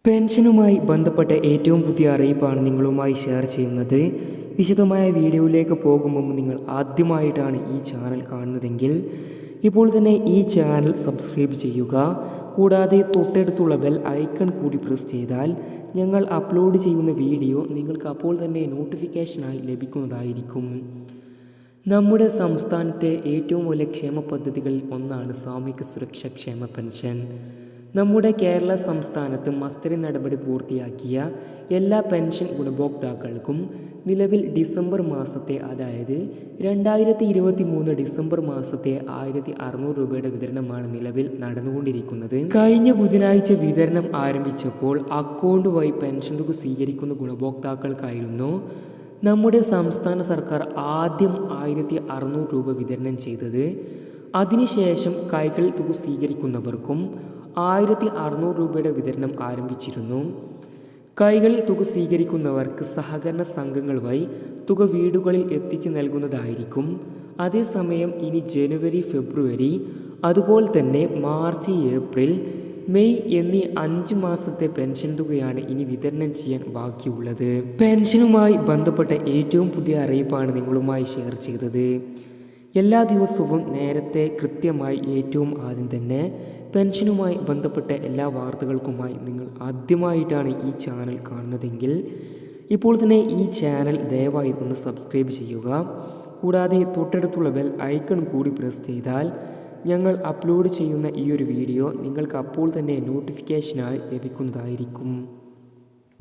പെൻഷനുമായി ബന്ധപ്പെട്ട ഏറ്റവും പുതിയ അറിയിപ്പാണ് നിങ്ങളുമായി ഷെയർ ചെയ്യുന്നത്. വിശദമായ വീഡിയോയിലേക്ക് പോകും മുമ്പ് നിങ്ങൾ ആദ്യമായിട്ടാണ് ഈ ചാനൽ കാണുന്നതെങ്കിൽ ഇപ്പോൾ തന്നെ ഈ ചാനൽ സബ്സ്ക്രൈബ് ചെയ്യുക. കൂടാതെ തൊട്ടടുത്തുള്ള ബെൽ ഐക്കൺ കൂടി പ്രസ് ചെയ്താൽ ഞങ്ങൾ അപ്ലോഡ് ചെയ്യുന്ന വീഡിയോ നിങ്ങൾക്ക് അപ്പോൾ തന്നെ നോട്ടിഫിക്കേഷനായി ലഭിക്കുന്നതായിരിക്കും. നമ്മുടെ സംസ്ഥാനത്തെ ഏറ്റവും വലിയ ക്ഷേമ പദ്ധതികളിൽ ഒന്നാണ് സാമൂഹിക സുരക്ഷാ ക്ഷേമ പെൻഷൻ. നമ്മുടെ കേരള സംസ്ഥാനത്ത് മസ്റ്ററിംഗ് നടപടി പൂർത്തിയാക്കിയ എല്ലാ പെൻഷൻ ഗുണഭോക്താക്കൾക്കും നിലവിൽ ഡിസംബർ മാസത്തെ, അതായത് 2023 ഡിസംബർ മാസത്തെ 1600 രൂപയുടെ വിതരണമാണ് നിലവിൽ നടന്നുകൊണ്ടിരിക്കുന്നത്. കഴിഞ്ഞ ബുധനാഴ്ച വിതരണം ആരംഭിച്ചപ്പോൾ അക്കൗണ്ട് വഴി പെൻഷൻ തുക സ്വീകരിക്കുന്ന ഗുണഭോക്താക്കൾക്കായിരുന്നു നമ്മുടെ സംസ്ഥാന സർക്കാർ ആദ്യം 1600 രൂപ വിതരണം ചെയ്തത്. അതിനുശേഷം കൈകളിൽ തുക സ്വീകരിക്കുന്നവർക്കും 1600 രൂപയുടെ വിതരണം ആരംഭിച്ചിരുന്നു. കൈകളിൽ തുക സ്വീകരിക്കുന്നവർക്ക് സഹകരണ സംഘങ്ങൾ വഴി തുക വീടുകളിൽ എത്തിച്ചു നൽകുന്നതായിരിക്കും. അതേസമയം ഇനി ജനുവരി, ഫെബ്രുവരി, അതുപോലെ തന്നെ മാർച്ച്, ഏപ്രിൽ, മെയ് എന്നീ 5 മാസത്തെ പെൻഷൻ തുകയാണ് ഇനി വിതരണം ചെയ്യാൻ ബാക്കിയുള്ളത്. പെൻഷനുമായി ബന്ധപ്പെട്ട ഏറ്റവും പുതിയ അറിയിപ്പാണ് നിങ്ങളുമായി ഷെയർ ചെയ്തത്. എല്ലാ ദിവസവും നേരത്തെ കൃത്യമായി ഏറ്റവും ആദ്യം തന്നെ പെൻഷനുമായി ബന്ധപ്പെട്ട എല്ലാ വാർത്തകൾക്കുമായി നിങ്ങൾ ആദ്യമായിട്ടാണ് ഈ ചാനൽ കാണുന്നതെങ്കിൽ ഇപ്പോൾ തന്നെ ഈ ചാനൽ ദയവായി ഒന്ന് സബ്സ്ക്രൈബ് ചെയ്യുക. കൂടാതെ തൊട്ടടുത്തുള്ള ബെൽ ഐക്കൺ കൂടി പ്രസ് ചെയ്താൽ ഞങ്ങൾ അപ്ലോഡ് ചെയ്യുന്ന ഈ ഒരു വീഡിയോ നിങ്ങൾക്ക് അപ്പോൾ തന്നെ നോട്ടിഫിക്കേഷനായി ലഭിക്കുന്നതായിരിക്കും.